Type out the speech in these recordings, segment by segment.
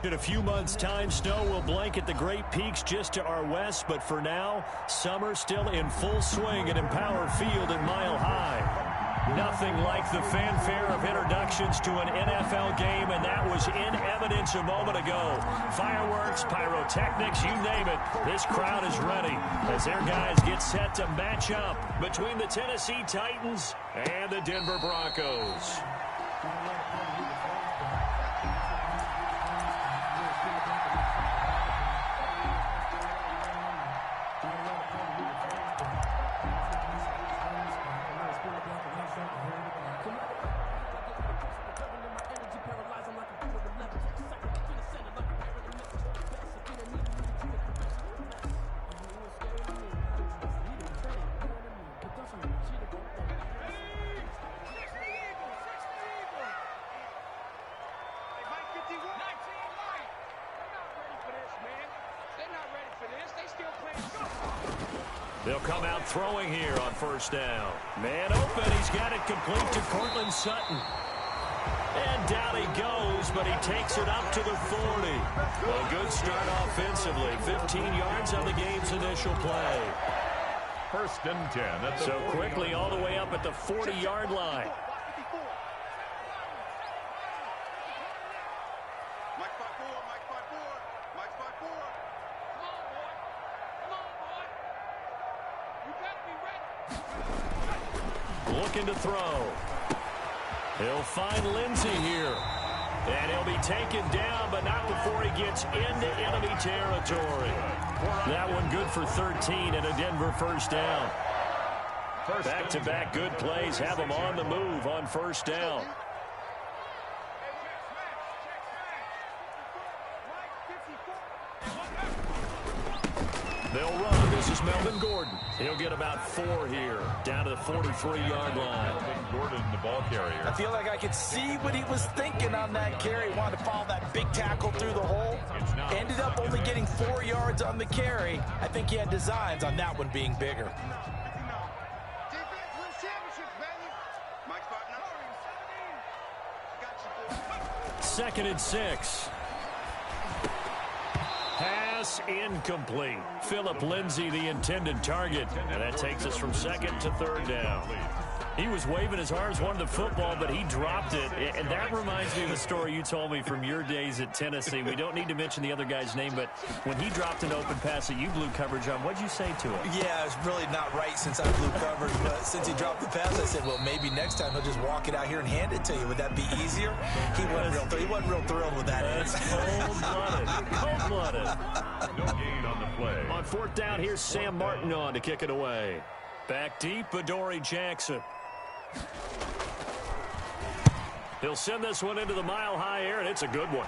In a few months' time, snow will blanket the Great Peaks just to our west, but for now, summer still in full swing at Empower Field at Mile High. Nothing like the fanfare of introductions to an NFL game, and that was in evidence a moment ago. Fireworks, pyrotechnics, you name it. This crowd is ready as their guys get set to match up between the Tennessee Titans and the Denver Broncos. They'll come out throwing here on first down. Man open. He's got it complete to Courtland Sutton. And down he goes, but he takes it up to the 40. A good start offensively. 15 yards on the game's initial play. First and 10. So quickly all the way up at the 40-yard line. Looking to throw. He'll find Lindsey here. And he'll be taken down, but not before he gets into enemy territory. That one good for 13 and a Denver first down. Back-to-back good plays have them on the move on first down. They'll run. This is Melvin Gordon. He'll get about 4 here, down to the 43-yard line. Gordon, the ball carrier. I feel like I could see what he was thinking on that carry. Wanted to follow that big tackle through the hole. Ended up only getting 4 yards on the carry. I think he had designs on that one being bigger. Second and 6. Pass incomplete. Philip Lindsay, the intended target. And that takes us from second to third down. He was waving his arms, wanted the football, but he dropped it. And that reminds me of the story you told me from your days at Tennessee. We don't need to mention the other guy's name, but when he dropped an open pass that you blew coverage on, what'd you say to him? Yeah, it's really not right since I blew coverage, but since he dropped the pass, I said, well, maybe next time he'll just walk it out here and hand it to you. Would that be easier? He wasn't real thrilled with that. That's cold-blooded. Cold-blooded. No gain on the play. On fourth down, here's Sam Martin on to kick it away. Back deep, Adoree Jackson. He'll send this one into the mile-high air, and it's a good one.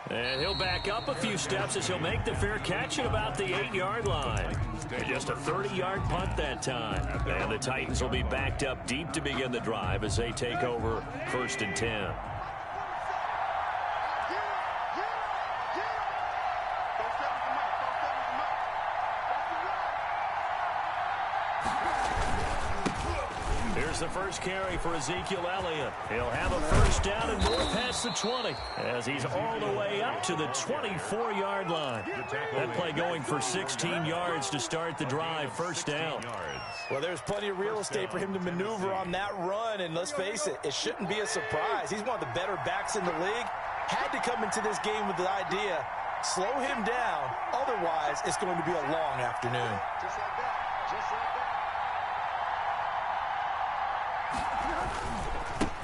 And he'll back up a few steps as he'll make the fair catch at about the 8-yard line. Just a 30-yard punt that time. And the Titans will be backed up deep to begin the drive as they take over first and 10. Here's the first carry for Ezekiel Elliott. He'll have a first down and more past the 20 as he's all the way up to the 24-yard line. That play going for 16 yards to start the drive, first down. Well, there's plenty of real estate for him to maneuver on that run, and let's face it, it shouldn't be a surprise. He's one of the better backs in the league. Had to come into this game with the idea, slow him down, otherwise it's going to be a long afternoon. Just like that. Just like that.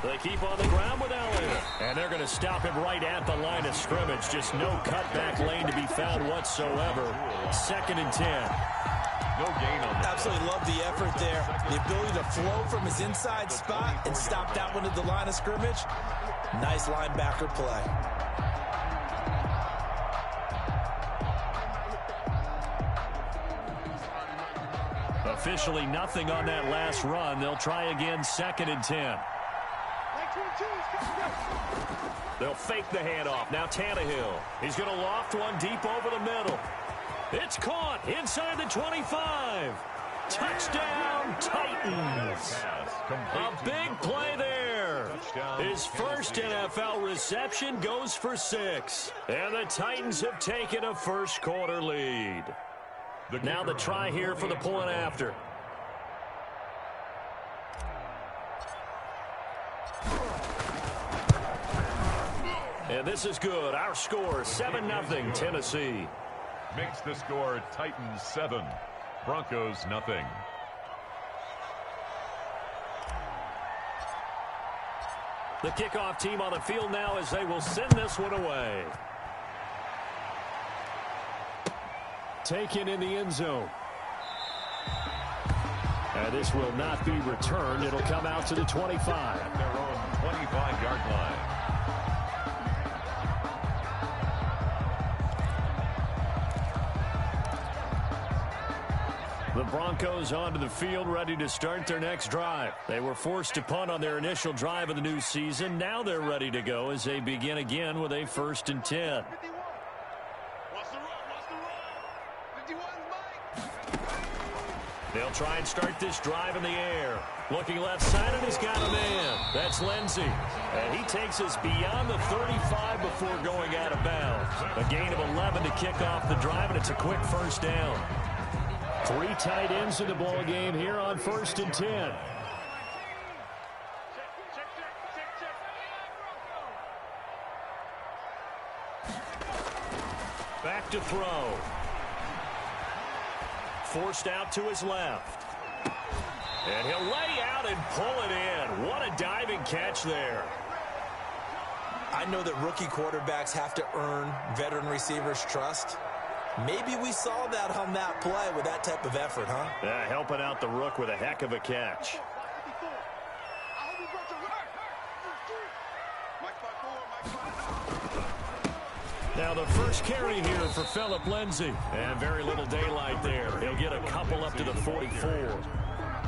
They keep on the ground with Elliott. And they're going to stop him right at the line of scrimmage. Just no cutback lane to be found whatsoever. Second and 10. No gain on that. Absolutely love the effort there. The ability to flow from his inside spot and stop that one at the line of scrimmage. Nice linebacker play. Officially nothing on that last run. They'll try again, second and 10. They'll fake the handoff. Now Tannehill. He's going to loft one deep over the middle. It's caught inside the 25. Touchdown, Titans. A big play there. His first NFL reception goes for 6. And the Titans have taken a first-quarter lead. Now the try here for the point after. And this is good. Our score, 7-0 Tennessee. Makes the score Titans 7, Broncos nothing. The kickoff team on the field now as they will send this one away. Taken in the end zone. And this will not be returned. It'll come out to the 25. At their own 25-yard line. The Broncos onto the field, ready to start their next drive. They were forced to punt on their initial drive of the new season. Now they're ready to go as they begin again with a 1st and 10. They'll try and start this drive in the air. Looking left side, and he's got a man. That's Lindsey. And he takes us beyond the 35 before going out of bounds. A gain of 11 to kick off the drive, and it's a quick first down. 3 tight ends in the ball game here on 1st and 10. Back to throw. Forced out to his left. And he'll lay out and pull it in. What a diving catch there. I know that rookie quarterbacks have to earn veteran receivers' trust. Maybe we saw that on that play with that type of effort, huh? Yeah, helping out the rook with a heck of a catch. Now the first carry here for Phillip Lindsay. And very little daylight there. He'll get a couple up to the 44.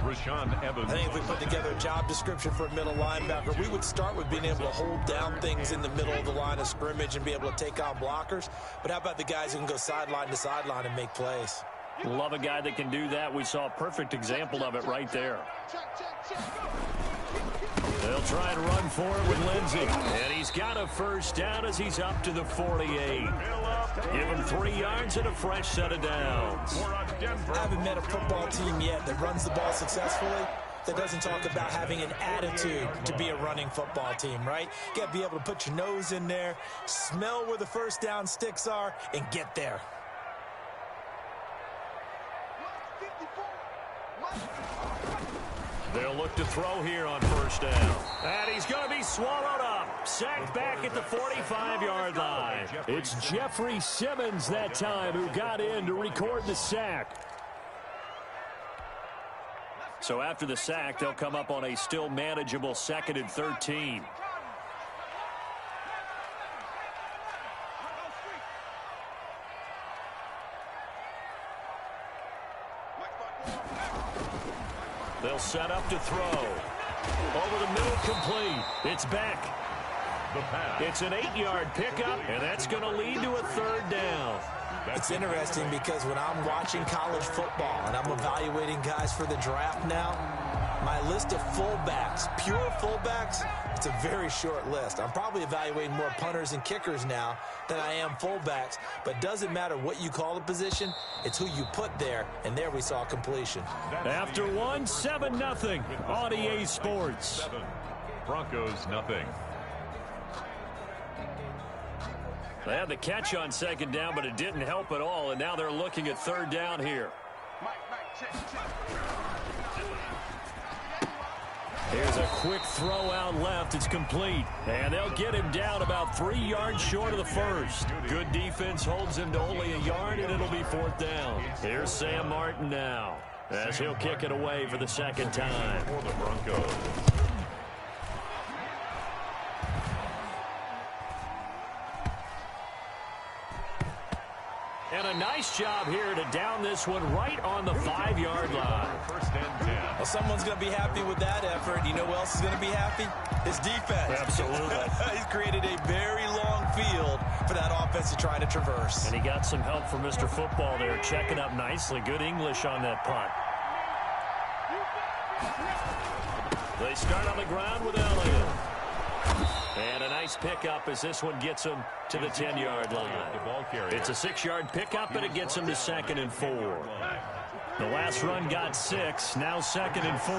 Rashaan Evans. I think if we put together a job description for a middle linebacker, we would start with being able to hold down things in the middle of the line of scrimmage and be able to take on blockers. But how about the guys who can go sideline to sideline and make plays? Love a guy that can do that. We saw a perfect example of it right there. They'll try and run for it with Lindsey. And he's got a first down as he's up to the 48. Give him 3 yards and a fresh set of downs. I haven't met a football team yet that runs the ball successfully that doesn't talk about having an attitude to be a running football team, right? You got to be able to put your nose in there, smell where the first down sticks are, and get there. They'll look to throw here on first down. And he's going to be swallowed up. Sacked back at the 45-yard line. It's Jeffrey Simmons that time who got in to record the sack. So after the sack, they'll come up on a still manageable 2nd and 13. They'll set up to throw. Over the middle, complete. It's back. The pass. It's an 8-yard pickup, and that's going to lead to a 3rd down. It's interesting because when I'm watching college football and I'm evaluating guys for the draft now, my list of fullbacks, pure fullbacks, it's a very short list. I'm probably evaluating more punters and kickers now than I am fullbacks, but it doesn't matter what you call the position, it's who you put there, and there we saw completion. After 7-0 on EA Sports. 7, Broncos nothing. They had the catch on 2nd down, but it didn't help at all, and now they're looking at 3rd down here. Here's a quick throw out left. It's complete. And they'll get him down about 3 yards short of the first. Good defense holds him to only a yard, and it'll be 4th down. Here's Sam Martin now as he'll kick it away for the 2nd time. For the Broncos. And a nice job here to down this one right on the 5-yard line. 1st and 10. Well, someone's going to be happy with that effort. You know who else is going to be happy? His defense. Absolutely. He's created a very long field for that offense to try to traverse. And he got some help from Mr. Football there, checking up nicely. Good English on that punt. They start on the ground with Elliott. And a nice pickup as this one gets him to the 10-yard line. It's a 6-yard pickup, and it gets him to 2nd and 4. The last run got 6, now 2nd and 4.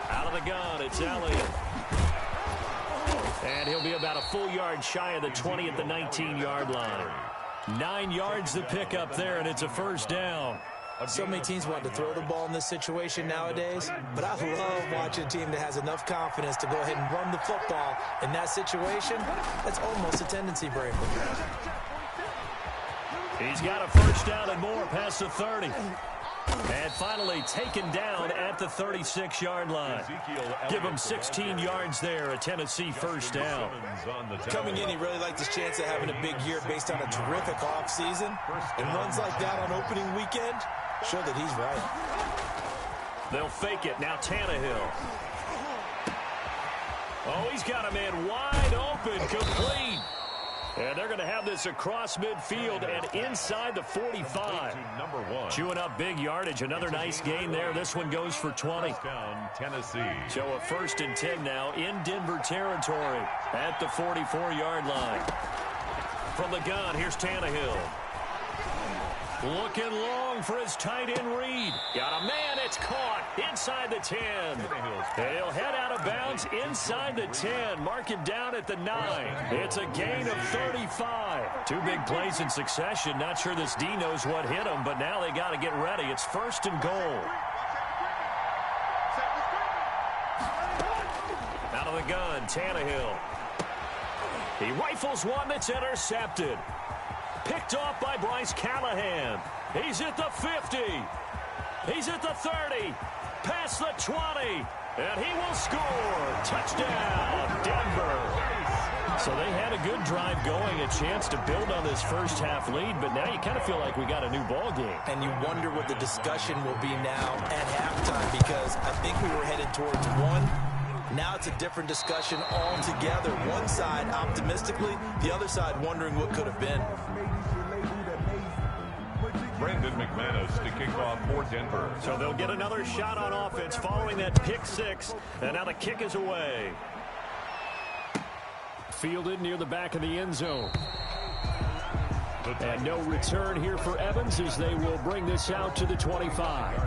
Out of the gun, it's Elliott. And he'll be about a full yard shy of the 20 at the 19-yard line. 9 yards to pick up there, and it's a first down. So many teams want to throw the ball in this situation nowadays, but I love watching a team that has enough confidence to go ahead and run the football in that situation. That's almost a tendency breaker. He's got a first down and more past the 30. And finally taken down at the 36-yard line. Give him 16 yards there, a Tennessee first down. Coming in, he really liked his chance of having a big year based on a terrific offseason. And runs like that on opening weekend show that he's right. They'll fake it. Now Tannehill. Oh, he's got a man wide open, complete. And they're going to have this across midfield and inside the 45. Chewing up big yardage. Another nice gain there. This one goes for 20. Tennessee. So a 1st and 10 now in Denver territory at the 44-yard line. From the gun, here's Tannehill. Looking long for his tight end Reed. Got a man, it's caught inside the 10. And he'll head out of bounds inside the 10. Mark it down at the 9. It's a gain of 35. 2 big plays in succession. Not sure this D knows what hit him, but now they got to get ready. It's 1st and goal. Out of the gun, Tannehill. He rifles one that's intercepted. Picked off by Bryce Callahan. He's at the 50. He's at the 30. Past the 20. And he will score. Touchdown, Denver. So they had a good drive going, a chance to build on this first half lead, but now you kind of feel like we got a new ball game. And you wonder what the discussion will be now at halftime, because I think we were headed towards one. Now it's a different discussion altogether. One side optimistically, the other side wondering what could have been. Brandon McManus to kick off for Denver. So they'll get another shot on offense following that pick 6, and now the kick is away. Fielded near the back of the end zone. And no return here for Evans as they will bring this out to the 25.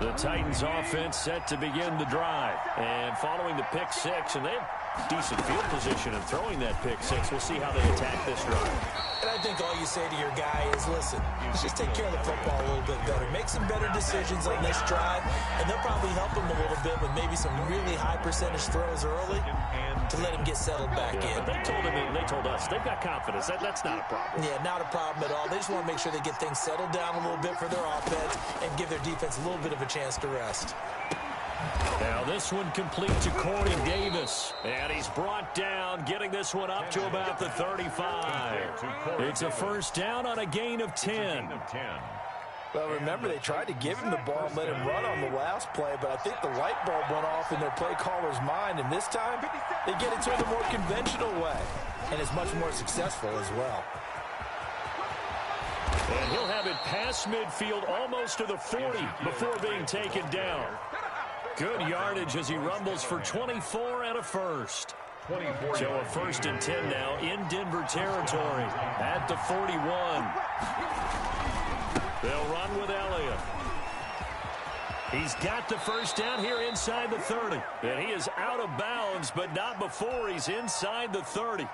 The Titans offense set to begin the drive. And following the pick 6, and they have decent field position in throwing that pick 6. We'll see how they attack this drive. And I think all you say to your guy is, listen, let's just take care of the football a little bit better. Make some better decisions on this drive, and they'll probably help him a little bit with maybe some really high percentage throws early to let him get settled back in. But they told us they've got confidence. That's not a problem. Yeah, not a problem at all. They just want to make sure they get things settled down a little bit for their offense and give their defense a little bit of a chance to rest. Now this one complete to Corey Davis. And he's brought down, getting this one up to about the 35. It's a first down on a gain of 10. Well, remember, they tried to give him the ball and let him run on the last play, but I think the light bulb went off in their play caller's mind, and this time they get it to him the more conventional way, and it's much more successful as well. And he'll have it past midfield almost to the 40 before being taken down. Good yardage as he rumbles for 24 and a first. So a 1st and 10 now in Denver territory at the 41. They'll run with Elliott. He's got the first down here inside the 30. And he is out of bounds, but not before he's inside the 30.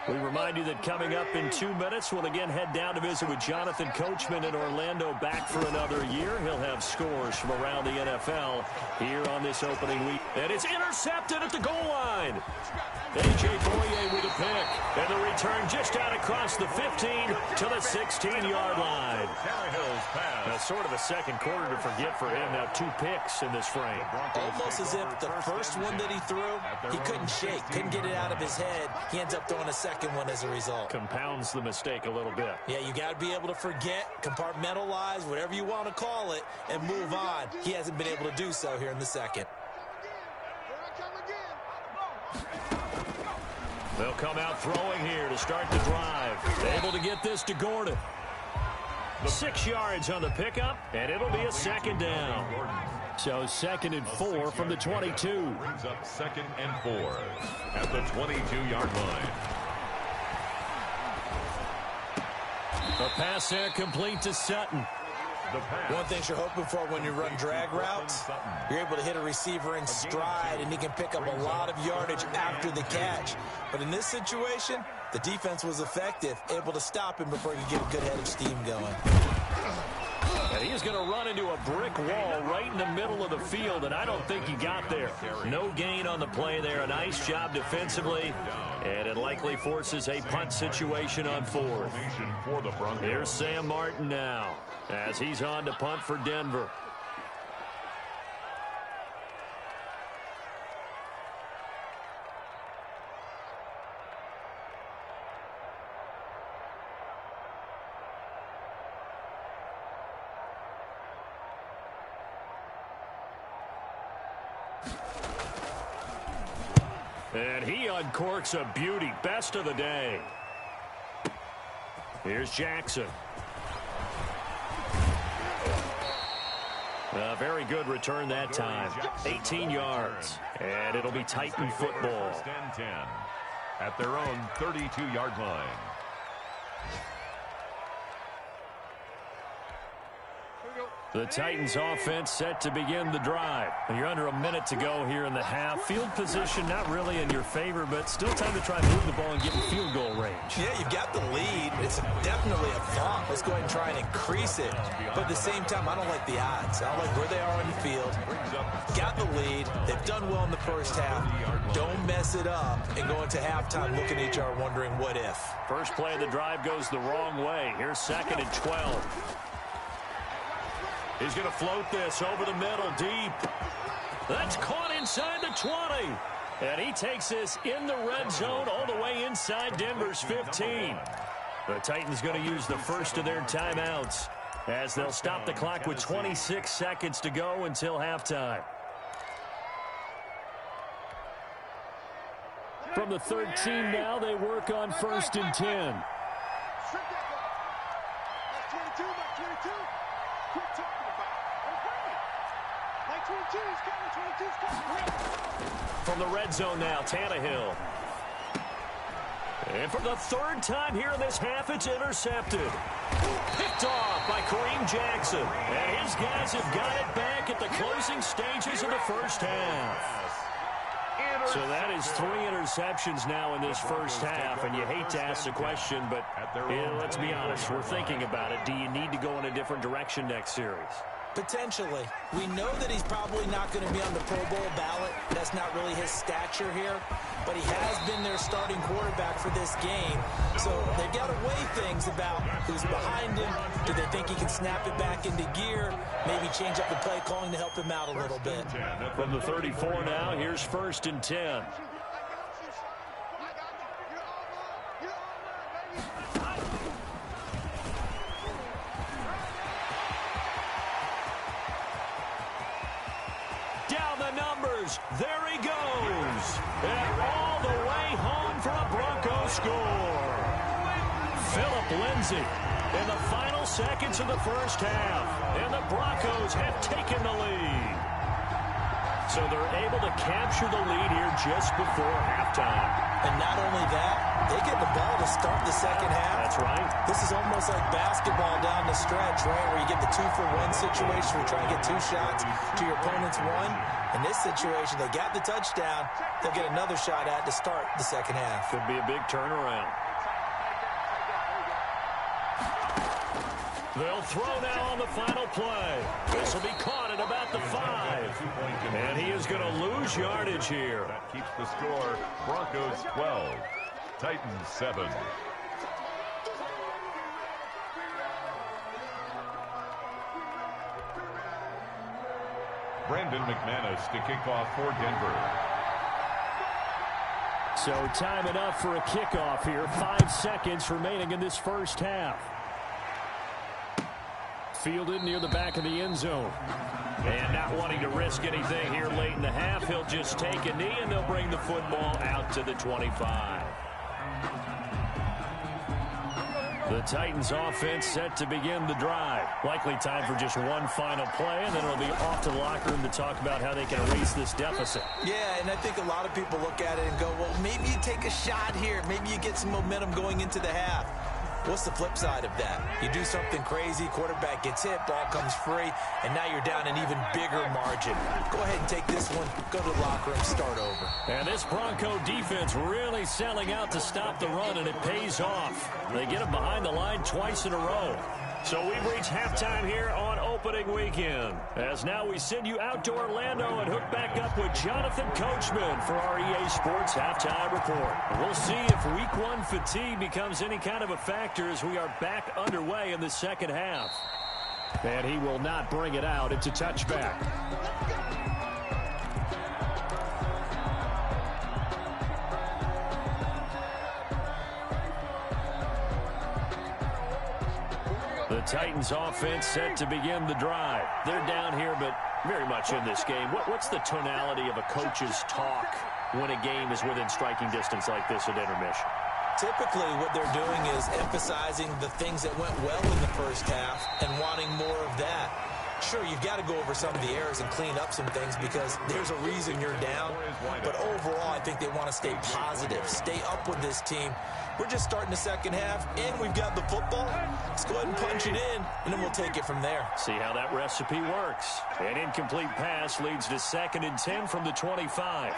We remind you that coming up in 2 minutes, we'll again head down to visit with Jonathan Coachman in Orlando, back for another year. He'll have scores from around the NFL here on this opening week. And it's intercepted at the goal line. A.J. Boye with a pick. And the return just out across the 15 to the 16-yard line. That's sort of a second quarter to forget for him. Now 2 picks in this frame. Almost as if the first one that he threw, he couldn't shake, couldn't get it out of his head. He ends up throwing a second one as a result. Compounds the mistake a little bit. Yeah, you got to be able to forget, compartmentalize, whatever you want to call it, and move on. He hasn't been able to do so here in the second. They'll come out throwing here to start the drive. Able to get this to Gordon. 6 yards on the pickup, and it'll be a second down. So 2nd and 4 from the 22. Brings up 2nd and 4 at the 22-yard line. The pass there complete to Sutton. One thing you're hoping for when you run drag routes, you're able to hit a receiver in stride, and he can pick up a lot of yardage after the catch. But in this situation, the defense was effective, able to stop him before he could get a good head of steam going. And he's going to run into a brick wall right in the middle of the field, and I don't think he got there. No gain on the play there. A nice job defensively, and it likely forces a punt situation on 4th. Here's Sam Martin now as he's on to punt for Denver. And he uncorks a beauty. Best of the day. Here's Jackson. A very good return that time. 18 yards. And it'll be Titan football. 1st and 10 at their own 32-yard line. The Titans offense set to begin the drive. And you're under a minute to go here in the half. Field position not really in your favor, but still time to try and move the ball and get in field goal range. Yeah, you've got the lead. It's definitely a thought. Let's go ahead and try and increase it. But at the same time, I don't like the odds. I don't like where they are on the field. Got the lead. They've done well in the first half. Don't mess it up and go into halftime looking at each other wondering what if. First play of the drive goes the wrong way. Here's 2nd and 12. He's going to float this over the middle, deep. That's caught inside the 20. And he takes this in the red zone all the way inside Denver's 15. The Titans going to use the first of their timeouts as they'll stop the clock with 26 seconds to go until halftime. From the 13 now, they work on 1st and 10. From the red zone now, Tannehill. And for the 3rd time here in this half, it's intercepted. Picked off by Kareem Jackson. And his guys have got it back at the closing stages of the first half. So that is 3 interceptions now in this first half, and you hate to ask the question, but let's be honest, we're thinking about it. Do you need to go in a different direction next series? Potentially. We know that he's probably not going to be on the Pro Bowl ballot. That's not really his stature here. But he has been their starting quarterback for this game. So they've got to weigh things about who's behind him. Do they think he can snap it back into gear? Maybe change up the play calling to help him out a little bit. From the 34 now, here's 1st and 10. There he goes. And all the way home for a Broncos score. Philip Lindsay in the final seconds of the first half. And the Broncos have taken the lead. So they're able to capture the lead here just before halftime. And not only that, they get the ball to start the second half. That's right. This is almost like basketball down the stretch, right, where you get the 2-for-1 situation where you try to get 2 shots to your opponent's 1. In this situation, they got the touchdown. They'll get another shot at to start the second half. Could be a big turnaround. They'll throw now on the final play. This will be caught at about the 5. And he is going to lose yardage here. That keeps the score. Broncos 12, Titans 7. Brandon McManus to kick off for Denver. So time enough for a kickoff here. 5 seconds remaining in this first half. Fielded near the back of the end zone. And not wanting to risk anything here late in the half, he'll just take a knee, and they'll bring the football out to the 25. The Titans offense set to begin the drive. Likely time for just one final play, and then it'll be off to the locker room to talk about how they can erase this deficit. Yeah, and I think a lot of people look at it and go, well, maybe you take a shot here. Maybe you get some momentum going into the half. What's the flip side of that? You do something crazy, quarterback gets hit, ball comes free, and now you're down an even bigger margin. Go ahead and take this one, go to the locker room, start over. And this Bronco defense really selling out to stop the run, and it pays off. They get him behind the line twice in a row. So we've reached halftime here on opening weekend. As now we send you out to Orlando and hook back up with Jonathan Coachman for our EA Sports Halftime Report. We'll see if Week 1 fatigue becomes any kind of a factor as we are back underway in the second half. And he will not bring it out. It's a touchback. The Titans offense set to begin the drive. They're down here, but very much in this game. What's the tonality of a coach's talk when a game is within striking distance like this at intermission? Typically, what they're doing is emphasizing the things that went well in the first half and wanting more of that. Sure, you've got to go over some of the errors and clean up some things because there's a reason you're down. But overall, I think they want to stay positive, stay up with this team. We're just starting the second half, and we've got the football. Let's go ahead and punch it in, and then we'll take it from there. See how that recipe works. An incomplete pass leads to 2nd and 10 from the 25.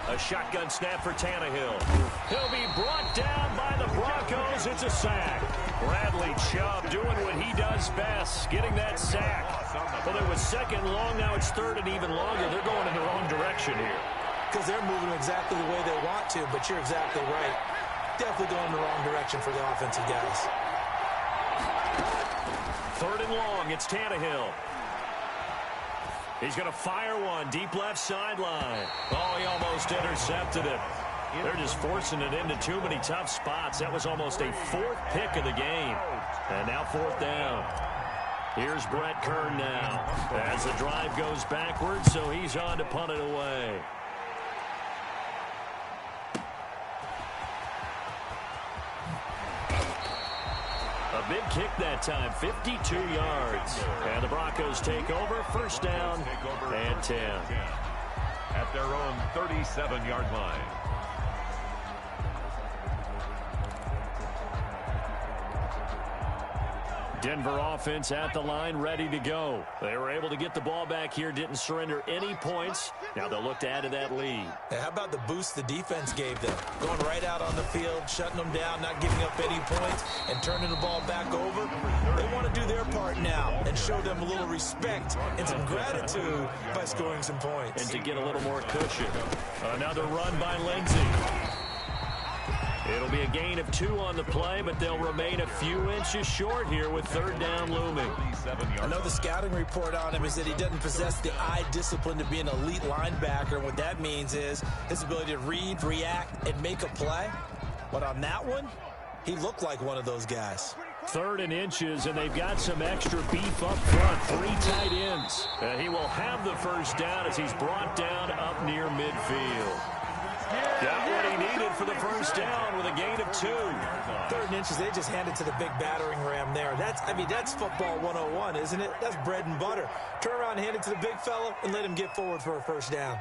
A shotgun snap for Tannehill. He'll be brought down by the Broncos. It's a sack. Bradley Chubb doing what he does best, getting that sack. Well, it was 2nd and long. Now it's 3rd and even longer. They're going in the wrong direction here. Because they're moving exactly the way they want to, but you're exactly right. Definitely going in the wrong direction for the offensive guys. 3rd and long. It's Tannehill. He's going to fire one deep left sideline. Oh, he almost intercepted it. They're just forcing it into too many tough spots. That was almost a 4th pick of the game. And now 4th down. Here's Brett Kern now as the drive goes backwards, so he's on to punt it away. A big kick that time, 52 yards. And the Broncos take over, 1st down and 10. At their own 37-yard line. Denver offense at the line, ready to go. They were able to get the ball back here, didn't surrender any points. Now they'll look to add to that lead. How about the boost the defense gave them? Going right out on the field, shutting them down, not giving up any points, and turning the ball back over. They want to do their part now and show them a little respect and some gratitude by scoring some points. And to get a little more cushion. Another run by Lindsey. It'll be a gain of 2 on the play, but they'll remain a few inches short here with 3rd down looming. I know the scouting report on him is that he doesn't possess the eye discipline to be an elite linebacker. And what that means is his ability to read, react, and make a play. But on that one, he looked like one of those guys. 3rd and inches, and they've got some extra beef up front. 3 tight ends. He will have the 1st down as he's brought down up near midfield. Got what he needed for the 1st down with a gain of 2. 3rd and inches, they just handed to the big battering ram there. That's football 101, isn't it? That's bread and butter. Turn around and hand it to the big fella and let him get forward for a 1st down.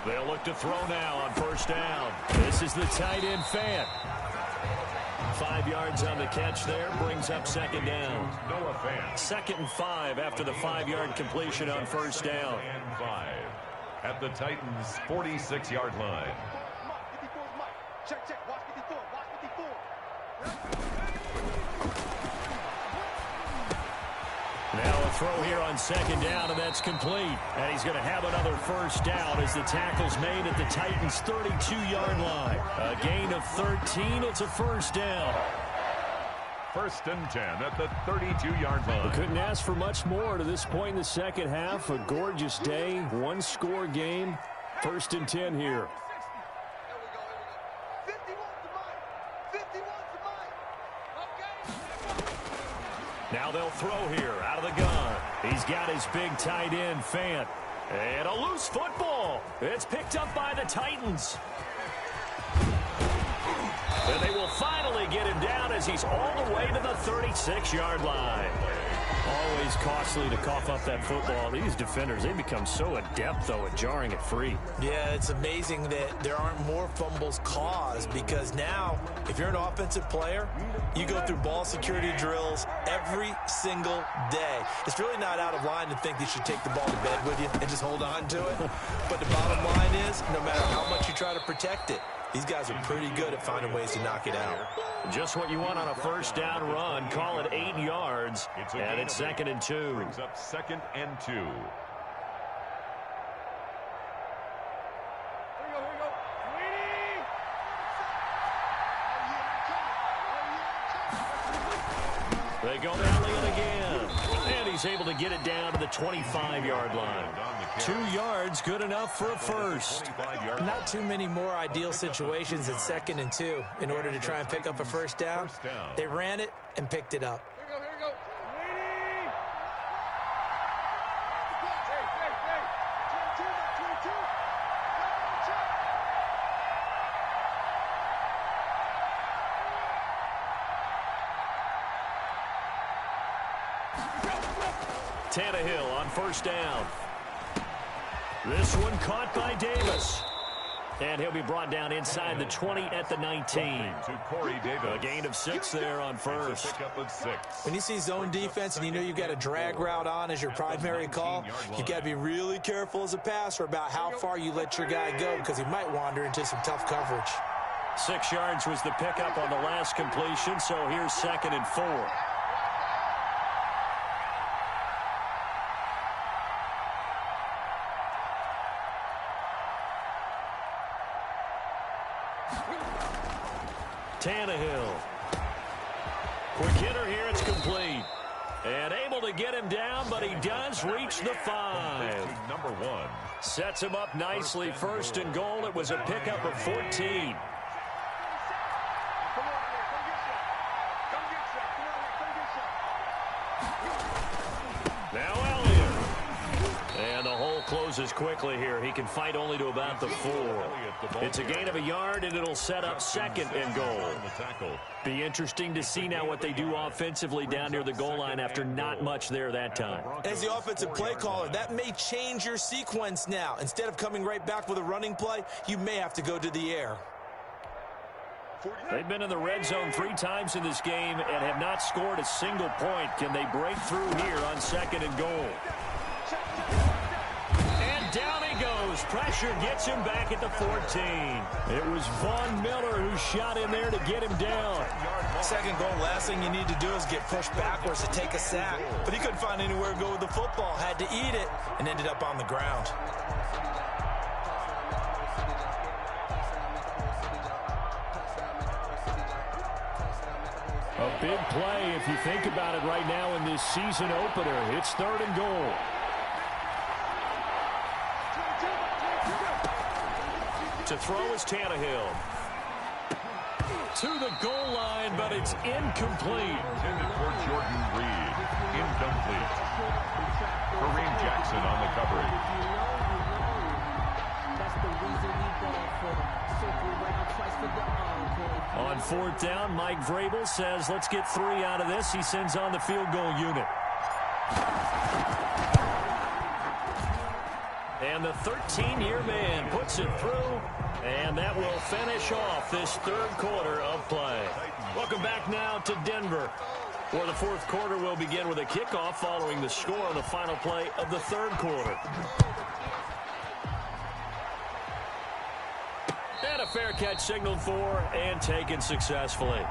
They'll look to throw now on 1st down. This is the tight end Fant. 5 yards on the catch there, brings up 2nd down. Noah Fant. 2nd and 5 after the 5-yard completion on 1st down. And 5 at the Titans' 46-yard line. Check. Watch 54. Now a throw here on 2nd down, and that's complete. And he's going to have another 1st down as the tackle's made at the Titans' 32-yard line. A gain of 13. It's a 1st down. 1st and 10 at the 32-yard line. We couldn't ask for much more to this point in the second half. A gorgeous day, 1-score game. First and 10 here. Now they'll throw here out of the gun. He's got his big tight end, Fant. And a loose football. It's picked up by the Titans. And they will finally get him down as he's all the way to the 36-yard line. Always costly to cough up that football. These defenders, they become so adept, though, at jarring it free. Yeah, it's amazing that there aren't more fumbles caused because now, if you're an offensive player, you go through ball security drills every single day. It's really not out of line to think you should take the ball to bed with you and just hold on to it. But the bottom line is, no matter how much you try to protect it, these guys are pretty good at finding ways to knock it out. Just what you want on a first down run. Call it 8 yards, and it's 2nd and 2. Brings up 2nd and 2. They go Elliott again, and he's able to get it down to the 25-yard line. 2 yards, good enough for a first. Not too many more ideal situations at 2nd and 2 in order to try and pick up a first down. They ran it and picked it up. Tannehill on first down. This one caught by Davis. And he'll be brought down inside the 20 at the 19. To Corey Davis. A gain of 6 there on first. Pickup of 6. When you see zone defense and you know you've got a drag route on as your primary call, you've got to be really careful as a passer about how far you let your guy go because he might wander into some tough coverage. 6 yards was the pickup on the last completion, so here's 2nd and 4. Tannehill. Quick hitter here, it's complete. And able to get him down, but he does reach the 5. Number 1. Sets him up nicely. 1st and goal. It was a pickup of 14. Now Elliott. And the hole closes quickly here. He can fight only to about the 4. It's a gain of a yard, and it'll set up 2nd and goal. Be interesting to see now what they do offensively down near the goal line after not much there that time. As the offensive play caller, that may change your sequence now. Instead of coming right back with a running play, you may have to go to the air. They've been in the red zone 3 times in this game and have not scored a single point. Can they break through here on 2nd and goal? And down he goes. Pressure gets him back at the 14. It was Von Miller who shot in there to get him down. 2nd goal, last thing you need to do is get pushed backwards to take a sack. But he couldn't find anywhere to go with the football. Had to eat it and ended up on the ground. A big play if you think about it right now in this season opener. It's 3rd and goal. To throw is Tannehill. To the goal line, but it's incomplete. Intended for Jordan Reed. Incomplete. Kareem Jackson on the coverage. On 4th down, Mike Vrabel says, let's get 3 out of this. He sends on the field goal unit. And the 13-year man puts it through, and that will finish off this 3rd quarter of play. Welcome back now to Denver, where the 4th quarter will begin with a kickoff following the score on the final play of the 3rd quarter. And a fair catch signaled for and taken successfully.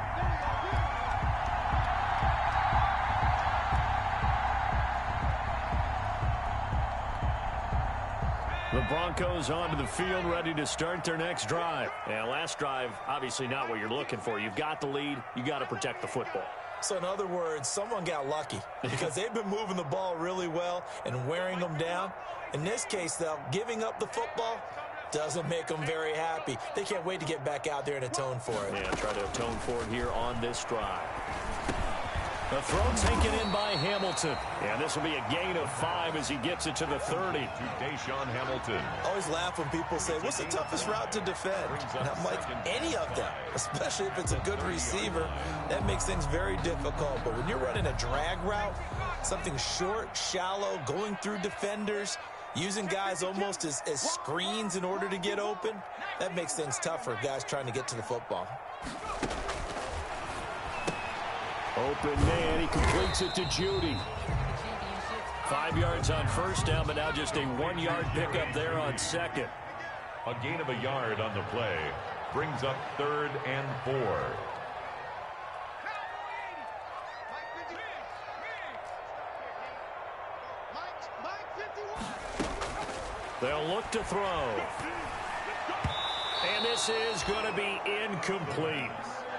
The Broncos onto the field, ready to start their next drive. And last drive, obviously not what you're looking for. You've got the lead. You got to protect the football. So in other words, someone got lucky because they've been moving the ball really well and wearing them down. In this case, though, giving up the football, Doesn't make them very happy. They can't wait to get back out there and atone for it. Yeah, try to atone for it here on this drive. The throw taken in by Hamilton. And this will be a gain of 5 as he gets it to the 30. To Deshaun Hamilton. Always laugh when people say, what's the toughest route to defend? And I'm like, any of them, especially if it's a good receiver. That makes things very difficult. But when you're running a drag route, something short, shallow, going through defenders, using guys almost as screens in order to get open, that makes things tough for guys trying to get to the football. Open man, he completes it to Judy. 5 yards on first down, but now just a 1-yard pickup there on second. A gain of a yard on the play brings up 3rd and 4. They'll look to throw. And this is going to be incomplete.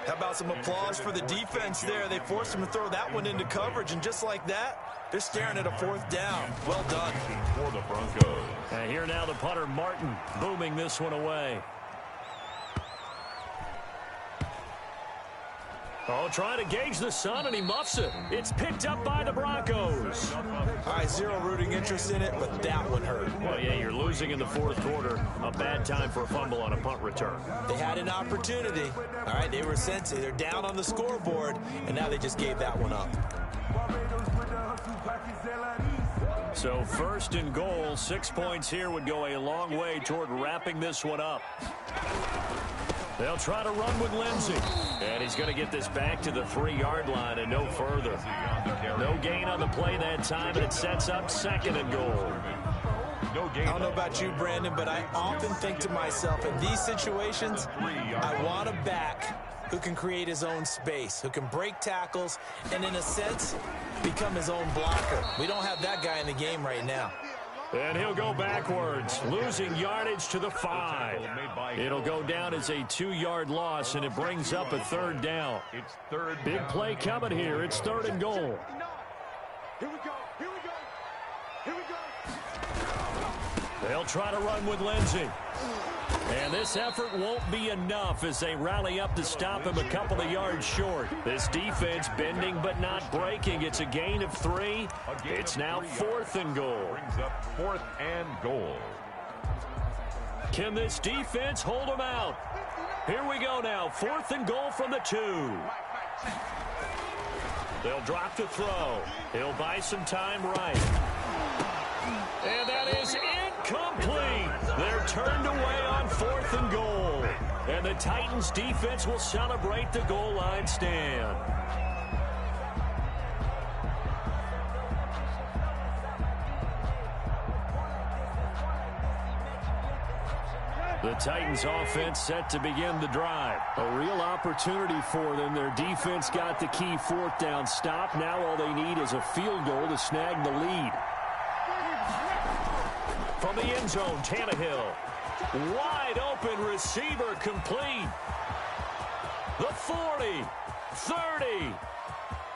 How about some applause for the defense there? They forced him to throw that one into coverage, and just like that, they're staring at a 4th down. Well done. For the Broncos. And here now the punter, Martin, booming this one away. Oh, trying to gauge the sun, and he muffs it. It's picked up by the Broncos. All right, zero rooting interest in it, but that one hurt. Well, yeah, you're losing in the 4th quarter. A bad time for a fumble on a punt return. They had an opportunity. All right, they were sensing. They're down on the scoreboard, and now they just gave that one up. So 1st and goal, 6 points here would go a long way toward wrapping this one up. They'll try to run with Lindsey. And he's going to get this back to the 3-yard line and no further. No gain on the play that time, and it sets up 2nd and goal. I don't know about you, Brandon, but I often think to myself, in these situations, I want a back who can create his own space, who can break tackles, and in a sense, become his own blocker. We don't have that guy in the game right now. And he'll go backwards, losing yardage to the 5. It'll go down as a 2-yard loss, and it brings up a 3rd down. It's 3rd. Big play coming here. It's 3rd and goal. Here we go. Here we go. Here we go. They'll try to run with Lindsey. And this effort won't be enough as they rally up to stop him a couple of yards short. This defense bending but not breaking. It's a gain of 3. It's now 4th and goal. Brings up 4th and goal. Can this defense hold them out? Here we go now. 4th and goal from the 2. They'll drop to throw. He'll buy some time right. And that is incomplete. They're turned away on 4th and goal. And the Titans defense will celebrate the goal line stand. The Titans offense set to begin the drive. A real opportunity for them. Their defense got the key 4th down stop. Now all they need is a field goal to snag the lead. From the end zone, Tannehill. Wide open receiver complete. The 40, 30,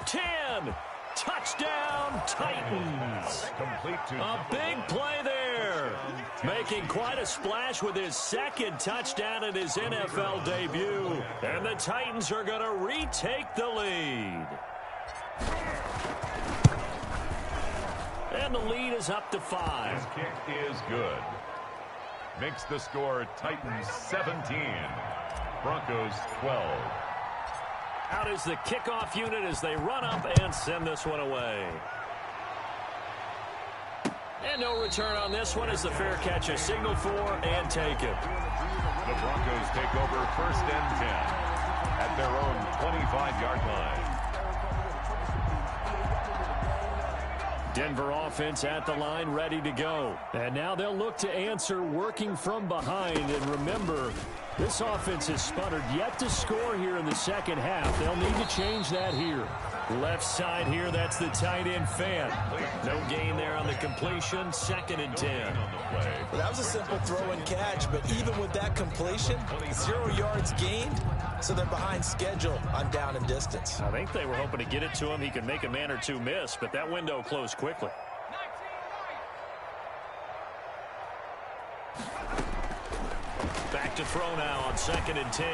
10. Touchdown, Titans. Complete to A big play there. Making quite a splash with his 2nd touchdown in his NFL debut. And the Titans are going to retake the lead. And the lead is up to 5. His kick is good. Makes the score Titans 17. Broncos 12. Out is the kickoff unit as they run up and send this one away. And no return on this one as the fair catch is signaled for and taken. The Broncos take over 1st and 10 at their own 25-yard line. Denver offense at the line, ready to go. And now they'll look to answer working from behind. And remember, this offense has sputtered yet to score here in the 2nd half. They'll need to change that here. Left side here, that's the tight end Fan. No gain there on the completion, 2nd and 10. Well, that was a simple throw and catch, but even with that completion, 0 yards gained, so they're behind schedule on down and distance. I think they were hoping to get it to him. He could make a man or two miss, but that window closed quickly. to throw now on 2nd and 10.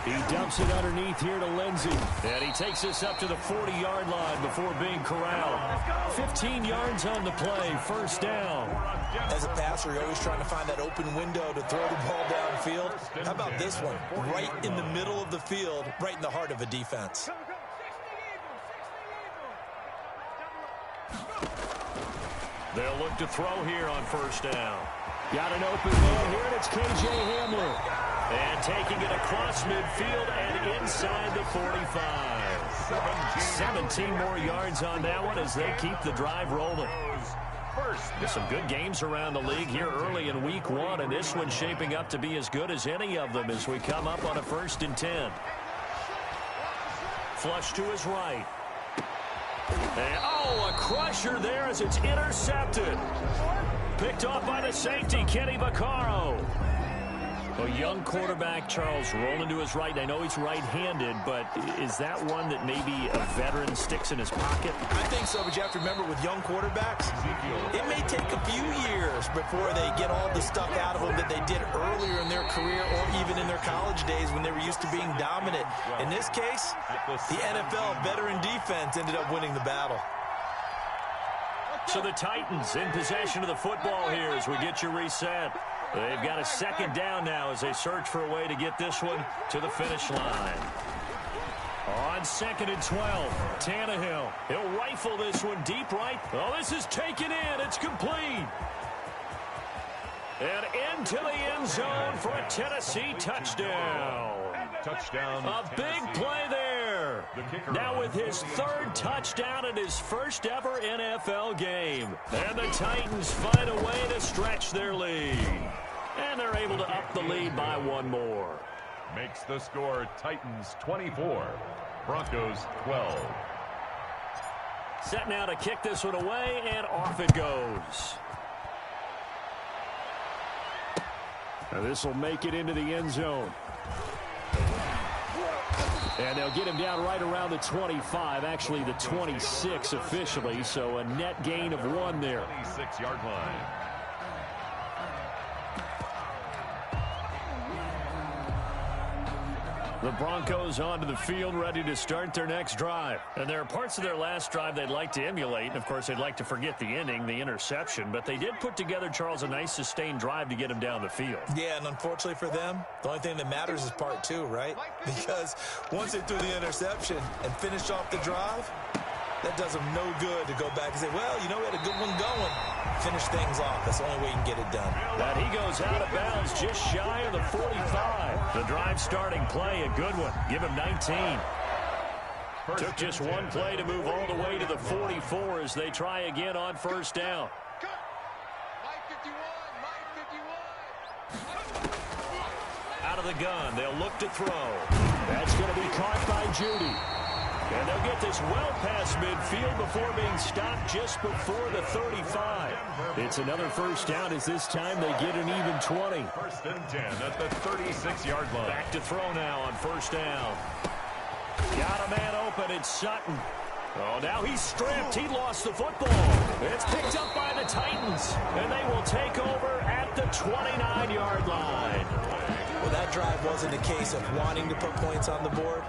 He dumps it underneath here to Lindsey. And he takes this up to the 40-yard line before being corralled. 15 yards on the play, first down. As a passer, you're always trying to find that open window to throw the ball downfield. How about this one? Right in the middle of the field, right in the heart of a defense. They'll look to throw here on first down. Got an open man here, and it's K.J. Hamler. And taking it across midfield and inside the 45. 17 more yards on that one as they keep the drive rolling. Some good games around the league here early in week 1, and this one's shaping up to be as good as any of them as we come up on a 1st and 10. Flush to his right. And, a crusher there as it's intercepted. Picked off by the safety, Kenny Vaccaro. A young quarterback, Charles, rolling to his right. And I know he's right-handed, but is that one that maybe a veteran sticks in his pocket? I think so, but you have to remember with young quarterbacks, it may take a few years before they get all the stuff out of them that they did earlier in their career or even in their college days when they were used to being dominant. In this case, the NFL veteran defense ended up winning the battle. So the Titans in possession of the football here as we get you reset. They've got a 2nd down now as they search for a way to get this one to the finish line. On 2nd and 12, Tannehill. He'll rifle this one deep right. Oh, this is taken in. It's complete. And into the end zone for a Tennessee touchdown. A big play there. Now with his 3rd touchdown in his first ever NFL game. And the Titans find a way to stretch their lead. And they're able to up the lead by 1 more. Makes the score Titans 24, Broncos 12. Set now to kick this one away, and off it goes. Now this will make it into the end zone. And they'll get him down right around the 25, actually the 26 officially, so a net gain of 1 there. 26-yard line. The Broncos onto the field, ready to start their next drive. And there are parts of their last drive they'd like to emulate. And, of course, they'd like to forget the inning, the interception. But they did put together, Charles, a nice sustained drive to get him down the field. Yeah, and unfortunately for them, the only thing that matters is part 2, right? Because once they threw the interception and finished off the drive, that does them no good to go back and say, well, you know, we had a good one going. Finish things off. That's the only way you can get it done. And he goes out of bounds just shy of the 45. The drive starting play, a good one. Give him 19. Took just 1 play to move all the way to the 44 as they try again on 1st down. Out of the gun, they'll look to throw. That's going to be caught by Judy. And they'll get this well past midfield before being stopped just before the 35. It's another 1st down as this time they get an even 20. 1st and 10 at the 36-yard line. Back to throw now on 1st down. Got a man open. It's Sutton. Oh, now he's stripped. He lost the football. It's picked up by the Titans. And they will take over at the 29-yard line. Well, that drive wasn't a case of wanting to put points on the board.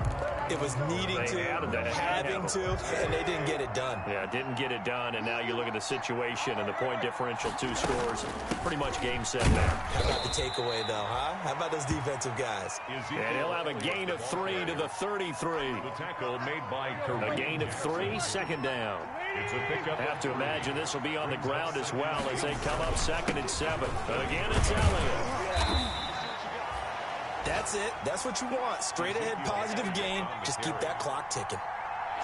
It was needing to, having to, and they didn't get it done. Yeah, didn't get it done, and now you look at the situation and the point differential, 2 scores. Pretty much game set there. How about the takeaway, though, huh? How about those defensive guys? And he'll have a gain of 3 to the 33. The tackle made by Kareem. A gain of 3, 2nd down. It's a pickup. Have to imagine this will be on the ground as well as they come up 2nd and 7. Again, it's Elliott. That's it. That's what you want. Straight ahead positive gain. Just keep that clock ticking.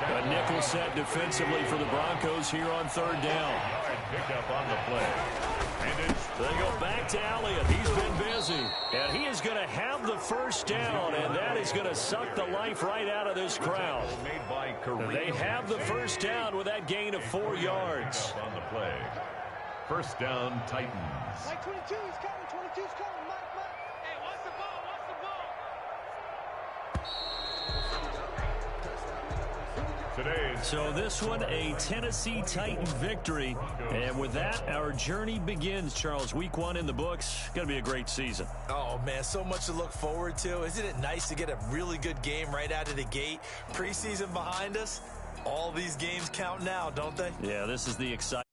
A nickel set defensively for the Broncos here on 3rd down. Pick up on the play. And they go back to Elliott. He's been busy. And he is going to have the 1st down, and that is going to suck the life right out of this crowd. They have the 1st down with that gain of 4 yards. On the play. 1st down, Titans. Mike 22 is coming. 22 is coming. Mike. Hey, what's the ball? What's the ball? Today's So this one, a Tennessee Titan victory. And with that, our journey begins, Charles. Week 1 in the books. Going to be a great season. Oh, man, so much to look forward to. Isn't it nice to get a really good game right out of the gate? Preseason behind us. All these games count now, don't they? Yeah, this is the exciting.